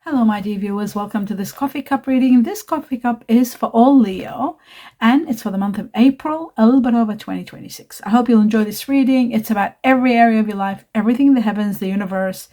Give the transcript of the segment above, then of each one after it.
Hello, my dear viewers. Welcome to this coffee cup reading. This coffee cup is for all Leo, and it's for the month of April, a little bit over 2026. I hope you'll enjoy this reading. It's about every area of your life, everything in the heavens, the universe,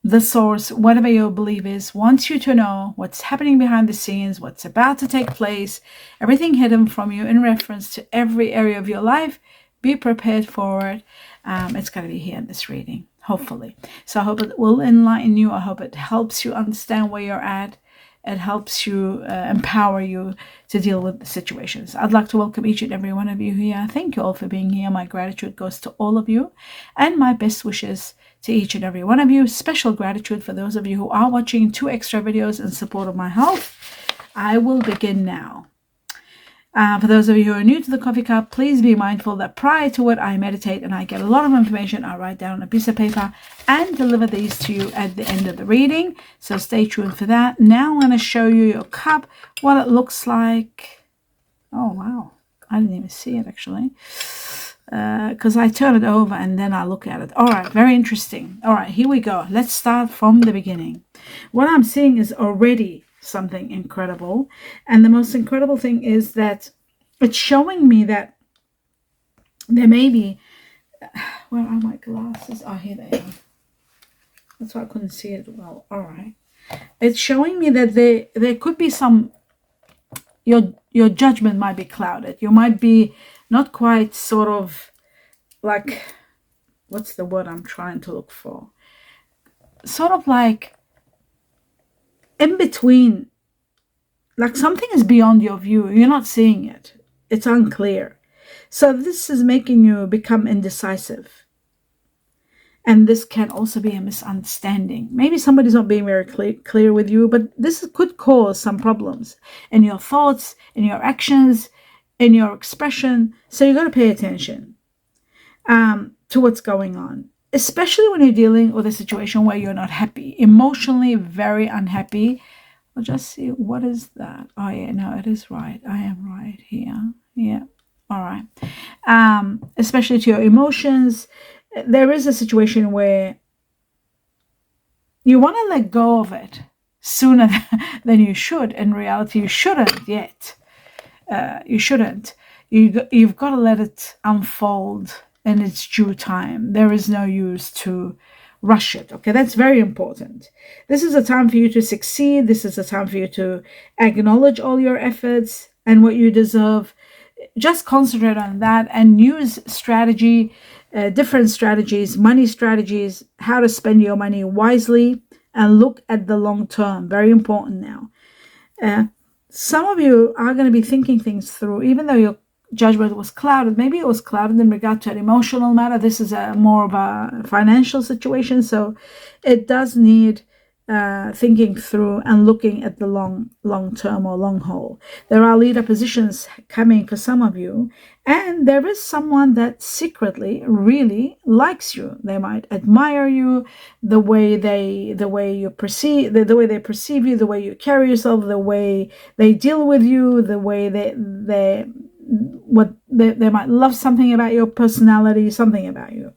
the source, whatever your belief is, wants you to know what's happening behind the scenes, what's about to take place, everything hidden from you in reference to every area of your life. Be prepared for it. It's going to be here in this reading, hopefully. So I hope it will enlighten you. I hope it helps you understand where you're at. It helps you empower you to deal with the situations. I'd like to welcome each and every one of you here. Thank you all for being here. My gratitude goes to all of you, and my best wishes to each and every one of you. Special gratitude for those of you who are watching 2 extra videos in support of my health. I will begin now. For those of you who are new to the coffee cup, please be mindful that prior to it, I meditate and I get a lot of information. I write down on a piece of paper and deliver these to you at the end of the reading. So stay tuned for that. Now I'm going to show you your cup, what it looks like. Oh, wow. I didn't even see it, actually, because I turn it over and then I look at it. All right, very interesting. All right, here we go. Let's start from the beginning. What I'm seeing is already something incredible, and the most incredible thing is that it's showing me that there may be where are my glasses? Oh, here they are. That's why I couldn't see it well. All right, it's showing me that there could be some, your judgment might be clouded. You might be not quite sort of like, what's the word I'm trying to look for, sort of like in between, like something is beyond your view. You're not seeing it. It's unclear. So this is making you become indecisive. And this can also be a misunderstanding. Maybe somebody's not being very clear with you, but this could cause some problems in your thoughts, in your actions, in your expression. So you got to pay attention to what's going on. Especially when you're dealing with a situation where you're not happy, emotionally very unhappy. I'll just see, what is that? Oh yeah, no, it is right. I am right here. Yeah. All right. Especially to your emotions, there is a situation where you want to let go of it sooner than you should. In reality, you shouldn't yet. You shouldn't. You've got to let it unfold in its due time. There is no use to rush it. Okay, that's very important. This is a time for you to succeed. This is a time for you to acknowledge all your efforts and what you deserve. Just concentrate on that and use strategy, different strategies, money strategies, how to spend your money wisely, and look at the long term. Very important now. Some of you are going to be thinking things through, even though your judgment was clouded. Maybe it was clouded in regard to an emotional matter. This is more of a financial situation, so it does need thinking through and looking at the long term or long haul. There are leader positions coming for some of you, and there is someone that secretly really likes you. They might admire you, the way you perceive, the way they perceive you, the way you carry yourself, the way they deal with you, the way they might love something about your personality, something about you.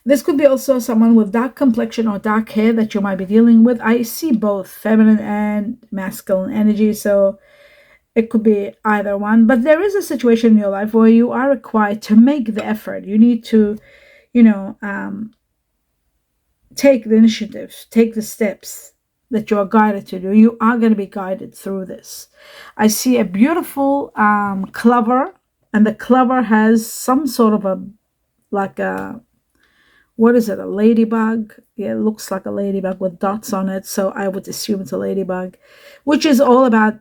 This could be also someone with dark complexion or dark hair that you might be dealing with. I see both feminine and masculine energy, so it could be either one. But there is a situation in your life where you are required to make the effort. You need to, take the initiative, take the steps that you are guided to do. You are going to be guided through this. I see a beautiful clover, and the clover has some sort of a what is it, a ladybug? Yeah, it looks like a ladybug with dots on it, so I would assume it's a ladybug, which is all about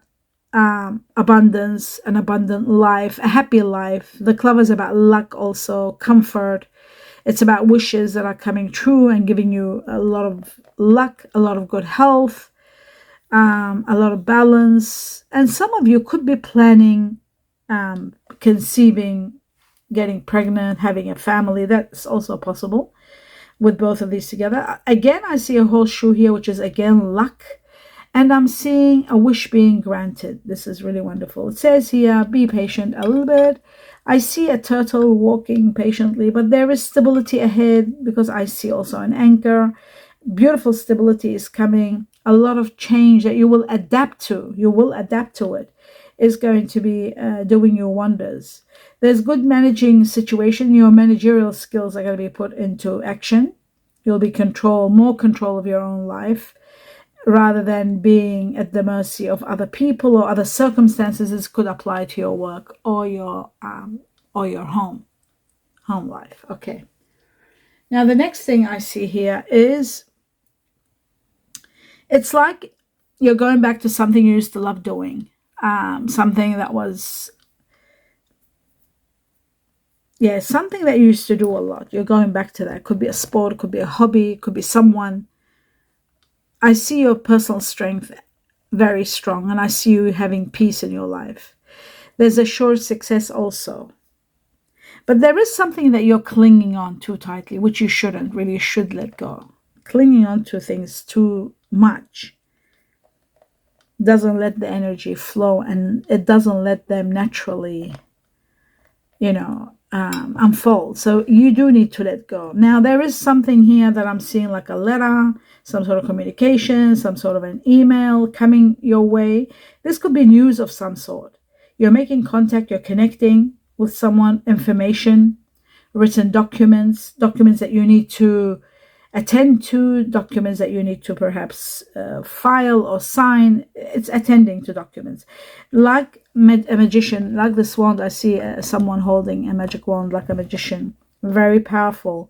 abundance, an abundant life, a happy life. The clover is about luck also, comfort. It's about wishes that are coming true and giving you a lot of luck, a lot of good health, a lot of balance. And some of you could be planning, conceiving, getting pregnant, having a family. That's also possible with both of these together. Again, I see a horseshoe here, which is again luck. And I'm seeing a wish being granted. This is really wonderful. It says here, be patient a little bit. I see a turtle walking patiently, but there is stability ahead because I see also an anchor. beautiful stability is coming. A lot of change that you will adapt to. You will adapt to it. Is going to be doing you wonders. There's good managing situation. Your managerial skills are going to be put into action. You'll be more control of your own life, rather than being at the mercy of other people or other circumstances. This could apply to your work or your home life. Okay. Now the next thing I see here is, it's like you're going back to something you used to love doing. Something that was, something that you used to do a lot. You're going back to that. Could be a sport, could be a hobby, could be someone. I see your personal strength very strong, and I see you having peace in your life. There's a short success also. But there is something that you're clinging on too tightly, which you shouldn't. Really, you should let go. Clinging on to things too much doesn't let the energy flow, and it doesn't let them naturally, unfold. So you do need to let go. Now, there is something here that I'm seeing, like a letter, some sort of communication, some sort of an email coming your way. This could be news of some sort. You're making contact, you're connecting with someone, information, written documents that you need to attend to, documents that you need to perhaps file or sign. It's attending to documents. Like a magician, like this wand, I see someone holding a magic wand like a magician. Very powerful.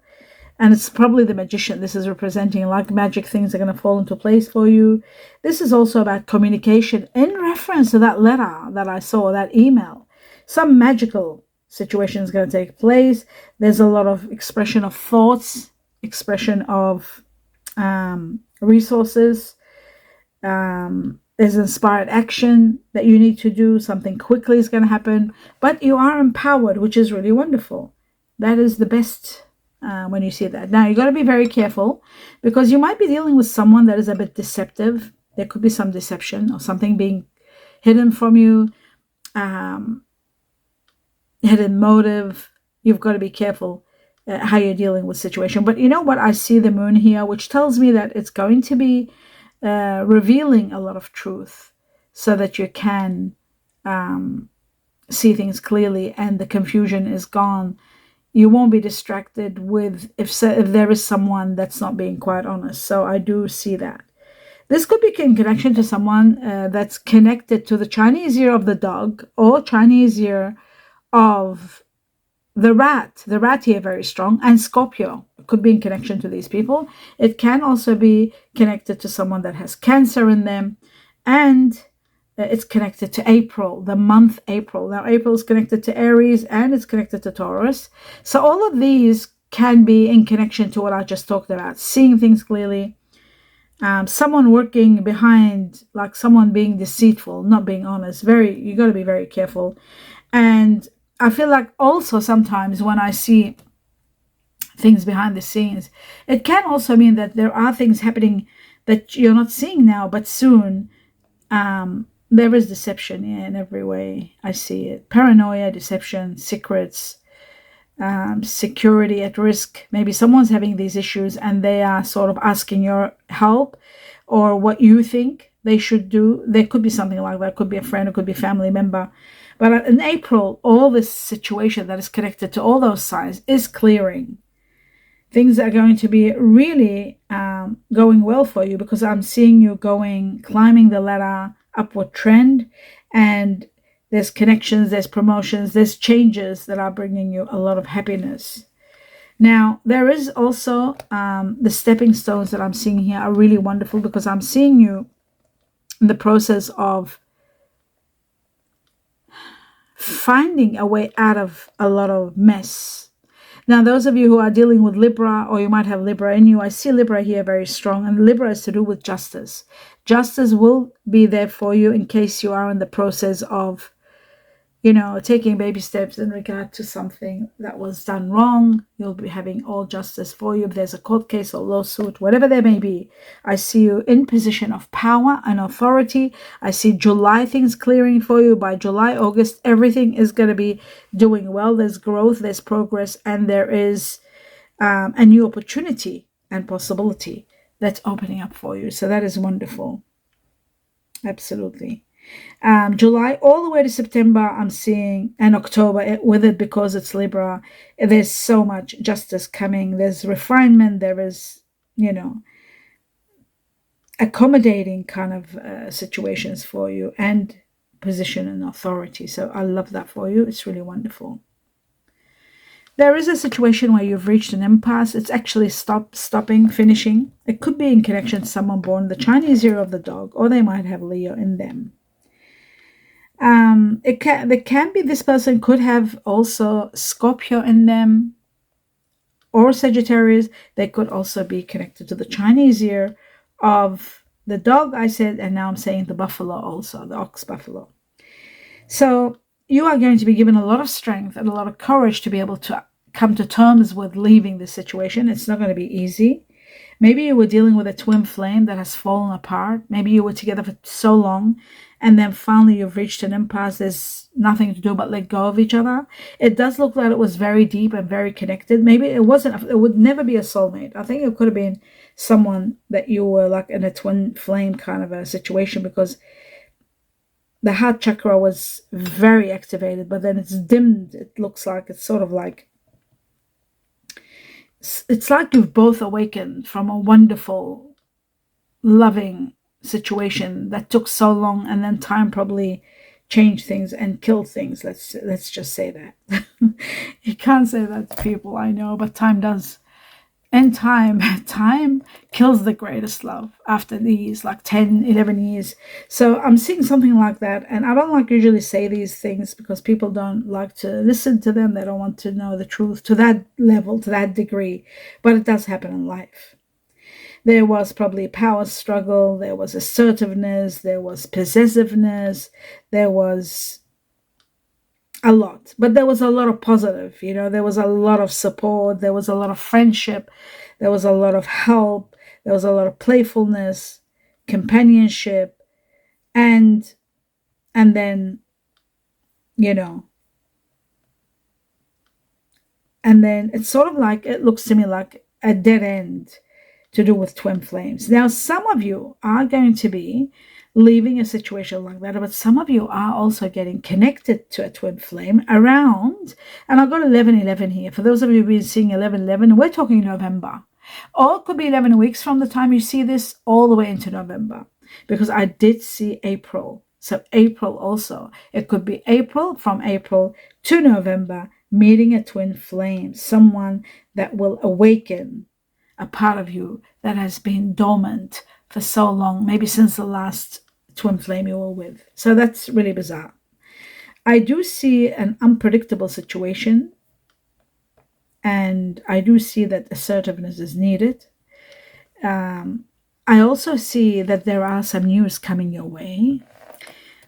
And it's probably the magician. This is representing, like magic, things are going to fall into place for you. This is also about communication in reference to that letter that I saw, that email. Some magical situation is going to take place. There's a lot of expression of thoughts, expression of resources. There's inspired action that you need to do. Something quickly is going to happen, but you are empowered, which is really wonderful. That is the best when you see that. Now, you got to be very careful, because you might be dealing with someone that is a bit deceptive. There could be some deception or something being hidden from you, hidden motive. You've got to be careful how you're dealing with situation. But you know what? I see the moon here, which tells me that it's going to be revealing a lot of truth, so that you can see things clearly and the confusion is gone. You won't be distracted with if there is someone that's not being quite honest. So I do see that. This could be in connection to someone that's connected to the Chinese year of the dog, or Chinese year of the rat. The rat here very strong, and Scorpio could be in connection to these people. It can also be connected to someone that has Cancer in them, and it's connected to April, the month April. Now, April is connected to Aries, and it's connected to Taurus. So all of these can be in connection to what I just talked about, seeing things clearly. Someone working behind, like someone being deceitful, not being honest. You got to be very careful. And I feel like also sometimes when I see things behind the scenes, it can also mean that there are things happening that you're not seeing now, but soon. There is deception in every way. I see it. Paranoia, deception, secrets, security at risk. Maybe someone's having these issues and they are sort of asking your help or what you think they should do. There could be something like that. It could be a friend, it could be a family member. But in April, all this situation that is connected to all those signs is clearing. Things are going to be really going well for you, because I'm seeing you climbing the ladder, upward trend, and there's connections, there's promotions, there's changes that are bringing you a lot of happiness. Now, there is also the stepping stones that I'm seeing here are really wonderful, because I'm seeing you in the process of finding a way out of a lot of mess. Now, those of you who are dealing with Libra, or you might have Libra in you, I see Libra here very strong, and Libra is to do with justice. Justice will be there for you in case you are in the process of, taking baby steps in regard to something that was done wrong. You'll be having all justice for you. If there's a court case or lawsuit, whatever there may be, I see you in position of power and authority. I see July things clearing for you. By July, August, everything is going to be doing well. There's growth, there's progress, and there is a new opportunity and possibility that's opening up for you. So that is wonderful. Absolutely. July all the way to September, I'm seeing, and October with it, because it's Libra. There's so much justice coming. There's refinement. There is, accommodating kind of situations for you, and position and authority. So I love that for you. It's really wonderful. There is a situation where you've reached an impasse. It's actually stopping, finishing. It could be in connection to someone born the Chinese year of the dog, or they might have Leo in them. There can be, this person could have also Scorpio in them, or Sagittarius. They could also be connected to the Chinese year of the dog, I said, and now I'm saying the buffalo also, the ox buffalo. So you are going to be given a lot of strength and a lot of courage to be able to come to terms with leaving this situation. It's not going to be easy. Maybe you were dealing with a twin flame that has fallen apart. Maybe you were together for so long, and then finally you've reached an impasse. There's nothing to do but let go of each other. It does look like it was very deep and very connected. Maybe it wasn't. It would never be a soulmate. I think it could have been someone that you were like in a twin flame kind of a situation, because the heart chakra was very activated, but then it's dimmed. It looks like it's sort of like, it's like you've both awakened from a wonderful, loving situation that took so long, and then time probably changed things and killed things. Let's just say that. You can't say that to people, I know, but time does. And time kills the greatest love after these like 10, 11 years. So I'm seeing something like that. And I don't like usually say these things because people don't like to listen to them. They don't want to know the truth to that level, to that degree. But it does happen in life. There was probably a power struggle. There was assertiveness. There was possessiveness. There was a lot, but there was a lot of positive, there was a lot of support, there was a lot of friendship, there was a lot of help, there was a lot of playfulness, companionship, and then and then it's sort of like, it looks to me like a dead end to do with twin flames. Now, some of you are going to be leaving a situation like that, but some of you are also getting connected to a twin flame around, and I've got 11/11 here. For those of you who've been seeing 11/11, we're talking November, or it could be 11 weeks from the time you see this all the way into November, because I did see April. So April also, it could be April, from April to November, meeting a twin flame, someone that will awaken a part of you that has been dormant for so long, maybe since the last twin flame you were with. So that's really bizarre. I do see an unpredictable situation, and I do see that assertiveness is needed. I also see that there are some news coming your way.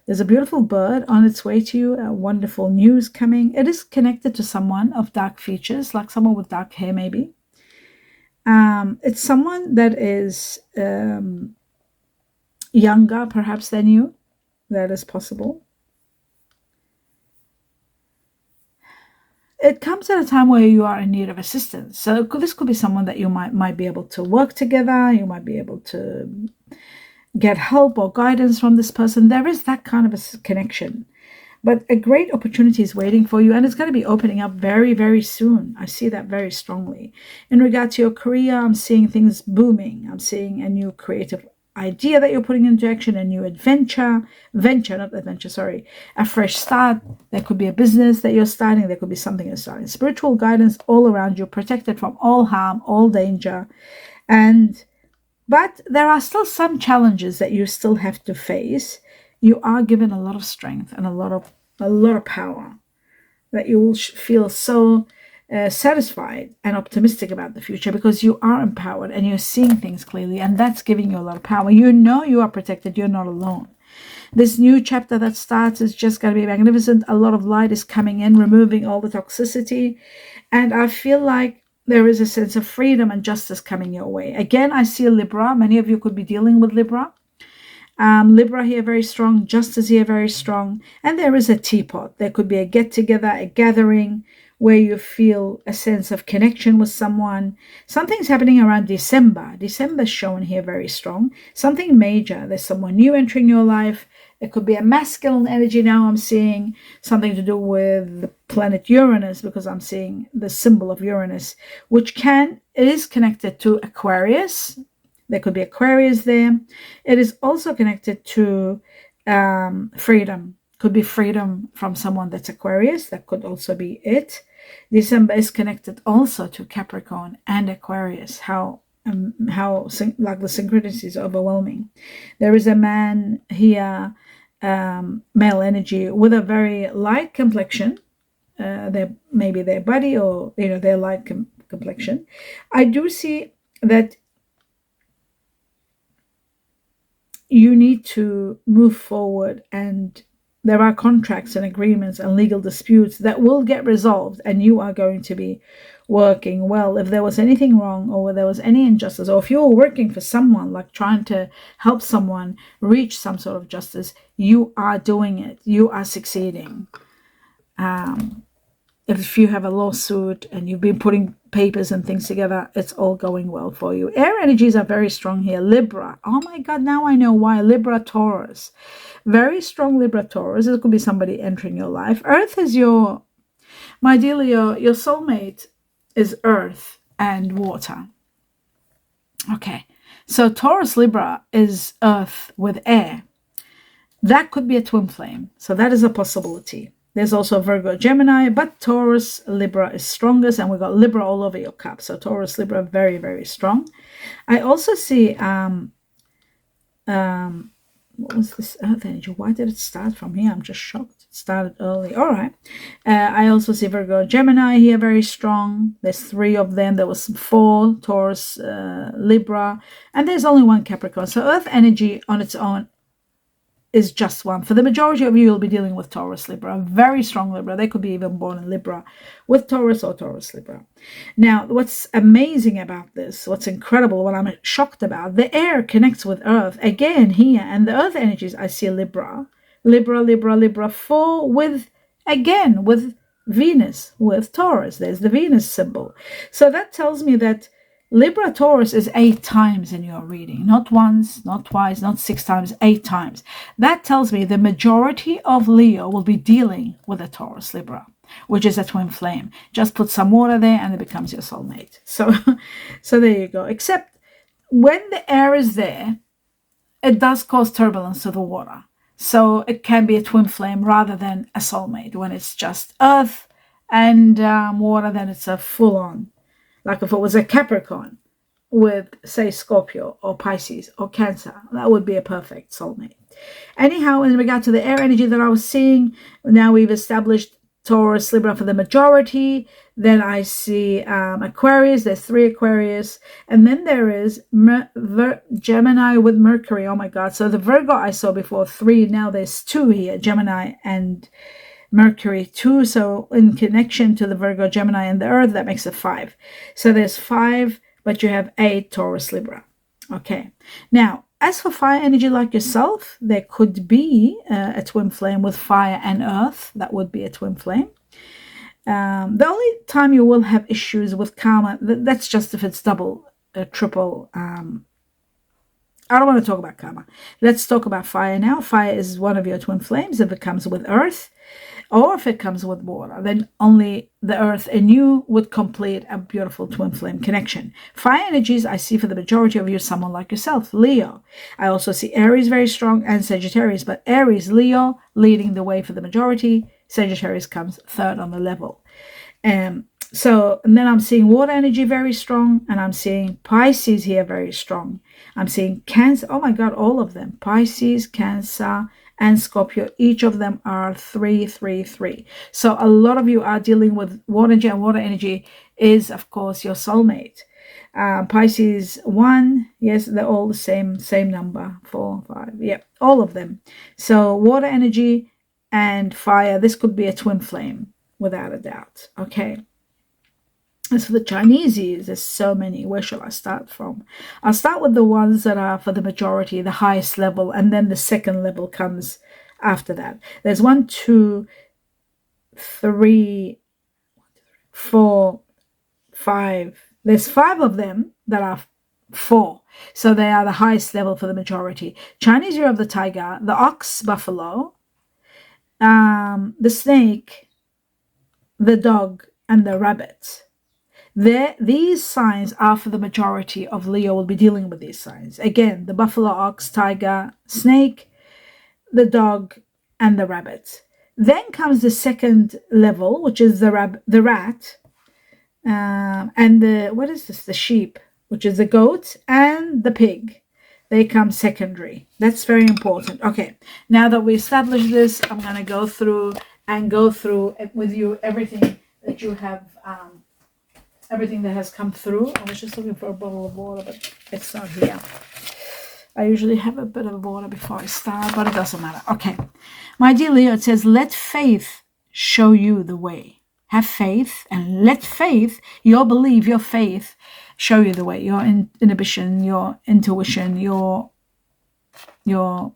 There's a beautiful bird on its way to you, a wonderful news coming. It is connected to someone of dark features, like someone with dark hair maybe. It's someone that is younger perhaps than you. That is possible. It comes at a time where you are in need of assistance. So this could be someone that you might be able to work together. You might be able to get help or guidance from this person. There is that kind of a connection. But a great opportunity is waiting for you, and it's going to be opening up very, very soon. I see that very strongly. In regard to your career, I'm seeing things booming. I'm seeing a new creative idea that you're putting into action, a new a fresh start. There could be a business that you're starting. There could be something you're starting. Spiritual guidance all around you, protected from all harm, all danger. But there are still some challenges that you still have to face. You are given a lot of strength and a lot of power, that you will feel so satisfied and optimistic about the future, because you are empowered and you're seeing things clearly, and that's giving you a lot of power. You are protected. You're not alone. This new chapter that starts is just going to be magnificent. A lot of light is coming in, removing all the toxicity, and I feel like there is a sense of freedom and justice coming your way. Again, I see a Libra. Many of you could be dealing with Libra. Libra here very strong, justice here very strong, and there is a teapot. There could be a get-together, a gathering, where you feel a sense of connection with someone. Something's happening around December. December's shown here very strong. Something major. There's someone new entering your life. It could be a masculine energy now. I'm seeing something to do with the planet Uranus, because I'm seeing the symbol of Uranus, which is connected to Aquarius. There could be Aquarius there. It is also connected to freedom. Could be freedom from someone that's Aquarius. That could also be it. December is connected also to Capricorn and Aquarius. How like the synchronicities are overwhelming. There is a man here, male energy, with a very light complexion. Maybe their body, or their light complexion. I do see that you need to move forward, and there are contracts and agreements and legal disputes that will get resolved, and you are going to be working well. If there was anything wrong, or there was any injustice, or if you were working for someone, like trying to help someone reach some sort of justice, you are doing it. You are succeeding. If you have a lawsuit and you've been putting papers and things together, it's all going well for you. Air energies are very strong here. Libra. Oh my God, now I know why. Libra, Taurus. Very strong Libra, Taurus. It could be somebody entering your life. Earth is my dear Leo, your soulmate is earth and water. Okay. So Taurus, Libra is earth with air. That could be a twin flame. So that is a possibility. There's also Virgo, Gemini, but Taurus, Libra is strongest, and we've got Libra all over your cup. So Taurus, Libra, very, very strong. I also see, what was this earth energy? Why did it start from here? I'm just shocked. It started early. All right. I also see Virgo, Gemini here, very strong. There's 3 of them. There was 4, Taurus, Libra, and there's only 1 Capricorn. So earth energy on its own is just 1. For the majority of you, you'll be dealing with Taurus, Libra, very strong Libra. They could be even born in Libra with Taurus or Taurus, Libra. Now, what's amazing about this, what's incredible, what I'm shocked about, the air connects with earth again here, and the earth energies, I see Libra, Libra, Libra, Libra, 4 with Venus, with Taurus. There's the Venus symbol. So that tells me that Libra Taurus is 8 times in your reading, not once, not twice, not 6 times, 8 times. That tells me the majority of Leo will be dealing with a Taurus Libra, which is a twin flame. Just put some water there and it becomes your soulmate. So there you go. Except when the air is there, it does cause turbulence to the water. So it can be a twin flame rather than a soulmate. When it's just earth and water, then it's a full-on. Like if it was a Capricorn with, say, Scorpio or Pisces or Cancer, that would be a perfect soulmate. Anyhow, in regard to the air energy that I was seeing, now we've established Taurus, Libra for the majority. Then I see Aquarius. There's 3 Aquarius. And then there is Gemini with Mercury. Oh my God. So the Virgo I saw before, 3. Now there's 2 here, Gemini and Mercury 2, so in connection to the Virgo, Gemini, and the Earth, that makes it 5. So there's 5, but you have 8 Taurus, Libra. Okay. Now, as for fire energy like yourself, there could be a twin flame with fire and earth. That would be a twin flame. The only time you will have issues with karma, that's just if it's double, triple. I don't want to talk about karma. Let's talk about fire now. Fire is one of your twin flames if it comes with earth. Or if it comes with water, then only the earth and you would complete a beautiful twin flame connection. Fire energies I see for the majority of you, someone like yourself, Leo. I also see Aries very strong and Sagittarius, but Aries, Leo leading the way for the majority. Sagittarius comes 3rd on the level. And then I'm seeing water energy very strong, and I'm seeing Pisces here very strong. I'm seeing Cancer. Oh my God, all of them. Pisces, Cancer, and Scorpio, each of them are 3, 3, 3. So a lot of you are dealing with water energy, and water energy is, of course, your soulmate. Pisces 1, yes, they're all the same number, 4, 5, yeah, all of them. So water energy and fire, this could be a twin flame, without a doubt. Okay. As for the Chineses, there's so many. Where shall I start from? I'll start with the ones that are for the majority, the highest level, and then the second level comes after that. There's 1, 2, 3, 4, 5. There's 5 of them that are 4. So they are the highest level for the majority. Chinese year of the tiger, the ox, buffalo, the snake, the dog, and the rabbit. These signs are for the majority of Leo will be dealing with these signs. Again, the buffalo, ox, tiger, snake, the dog, and the rabbit. Then comes the second level, which is the rat, and the sheep, which is the goat, and the pig. They come secondary. That's very important. Okay, now that we established this, I'm going to go through with you everything that you have, everything that has come through. I was just looking for a bottle of water, but it's not here. I usually have a bit of water before I start, but it doesn't matter. Okay, my dear Leo, it says, let faith show you the way. Have faith, and let faith, your belief, your faith, show you the way. Your inhibition, your intuition, your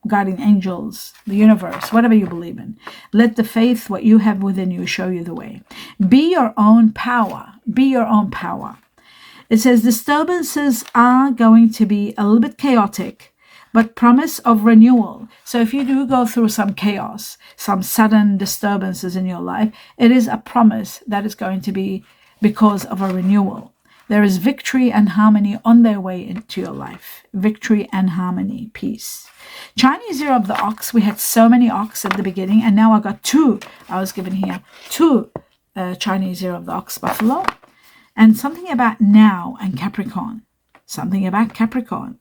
guardian angels, the universe, whatever you believe in. Let the faith, what you have within you, show you the way. Be your own power. Be your own power. It says disturbances are going to be a little bit chaotic, but promise of renewal. So if you do go through some chaos, some sudden disturbances in your life, it is a promise that is going to be because of a renewal. There is victory and harmony on their way into your life. Victory and harmony, peace. Chinese year of the ox. We had so many ox at the beginning, and now I got 2. I was given here 2 Chinese year of the ox, buffalo. And something about now and Capricorn. Something about Capricorn.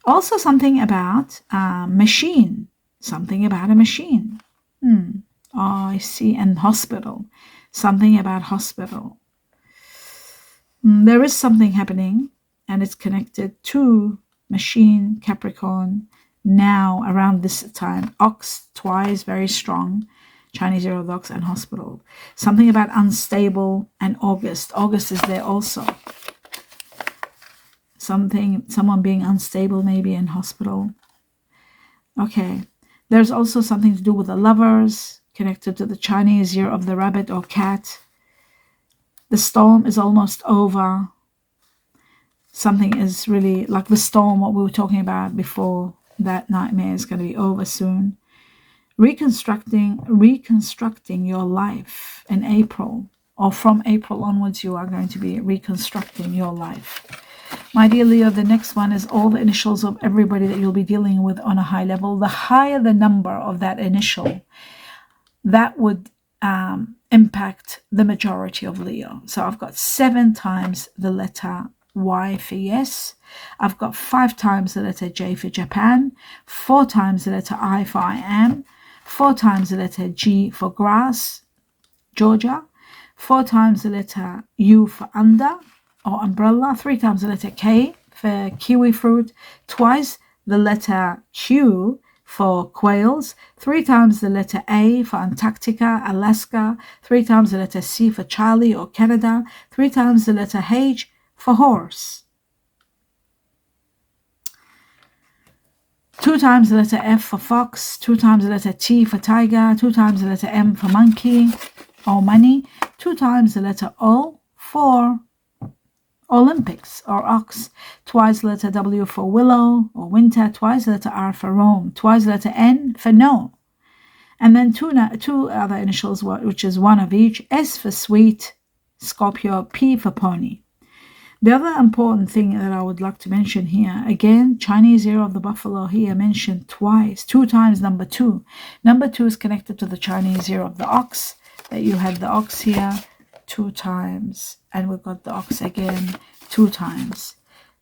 Also something about machine. Something about a machine. Oh, I see. And hospital. Something about hospital. There is something happening, and it's connected to machine, Capricorn, now around this time. Ox twice, very strong. Chinese year of the ox and hospital. Something about unstable and August. August is there also. Someone being unstable maybe in hospital. Okay. There's also something to do with the lovers, connected to the Chinese year of the rabbit or cat. The storm is almost over. Something is really like the storm, what we were talking about before, that nightmare is going to be over soon. Reconstructing your life in April, or from April onwards, you are going to be reconstructing your life. My dear Leo, the next one is all the initials of everybody that you'll be dealing with on a high level. The higher the number of that initial, that would impact the majority of Leo. So I've got 7 times the letter Y for yes. I've got 5 times the letter J for Japan, 4 times the letter I for I am, 4 times the letter G for grass, Georgia, 4 times the letter U for under or umbrella, 3 times the letter K for kiwi fruit, twice the letter Q for quails, 3 times the letter A for Antarctica, Alaska, 3 times the letter C for Charlie or Canada, 3 times the letter H for horse, 2 times the letter F for fox, 2 times the letter T for tiger, 2 times the letter M for monkey or money, 2 times the letter O for Olympics or ox, twice the letter W for willow or winter, twice the letter R for Rome, twice the letter N for no. And then 2 other initials, which is 1 of each, S for sweet, Scorpio, P for pony. The other important thing that I would like to mention here, again, Chinese year of the buffalo here mentioned twice, 2 times number 2. Number 2 is connected to the Chinese year of the ox, that you had the ox here 2 times, and we've got the ox again 2 times.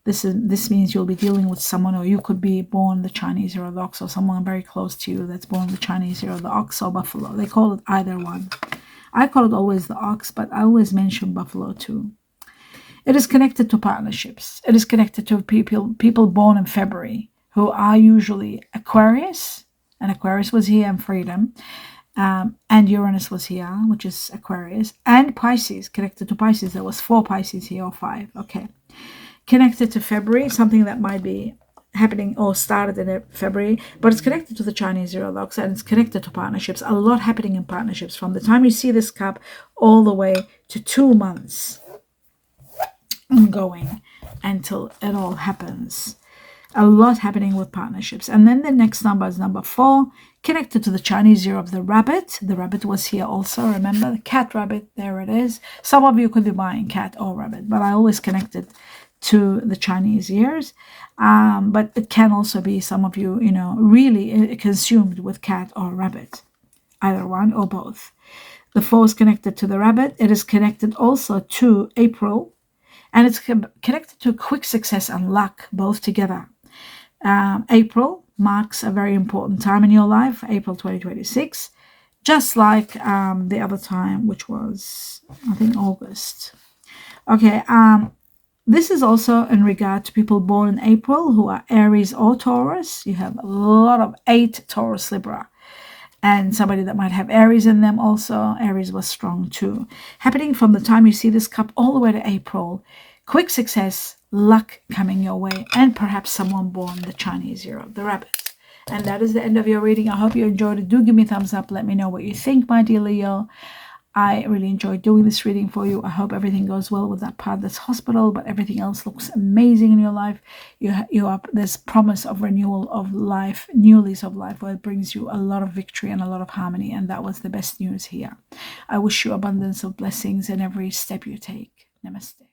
This means you'll be dealing with someone, or you could be born the Chinese year of the ox, or someone very close to you that's born the Chinese year of the ox or buffalo. They call it either one. I call it always the ox, but I always mention buffalo too. It is connected to partnerships. It is connected to people born in February, who are usually Aquarius, and Aquarius was here in freedom, and Uranus was here, which is Aquarius, and Pisces, connected to Pisces. There was 4 Pisces here, or 5. Okay. Connected to February, something that might be happening or started in February, but it's connected to the Chinese zero locks and it's connected to partnerships. A lot happening in partnerships from the time you see this cup all the way to 2 months ongoing until it all happens. A lot happening with partnerships. And then the next number is number 4, connected to the Chinese year of the rabbit. The rabbit was here also, remember? The cat rabbit, there it is. Some of you could be buying cat or rabbit, but I always connect it to the Chinese years. But it can also be some of you, really consumed with cat or rabbit. Either one or both. The 4 is connected to the rabbit. It is connected also to April. And it's connected to quick success and luck, both together. April marks a very important time in your life, April 2026, just like the other time, which was, I think, August. Okay, this is also in regard to people born in April who are Aries or Taurus. You have a lot of 8 Taurus Libra. And somebody that might have Aries in them also. Aries was strong too. Happening from the time you see this cup all the way to April. Quick success, luck coming your way, and perhaps someone born the Chinese year of the rabbit. And that is the end of your reading. I hope you enjoyed it. Do give me a thumbs up. Let me know what you think, my dear Leo. I really enjoyed doing this reading for you. I hope everything goes well with that part that's hospital, but everything else looks amazing in your life. You have this promise of renewal of life, new lease of life, where it brings you a lot of victory and a lot of harmony, and that was the best news here. I wish you abundance of blessings in every step you take. Namaste.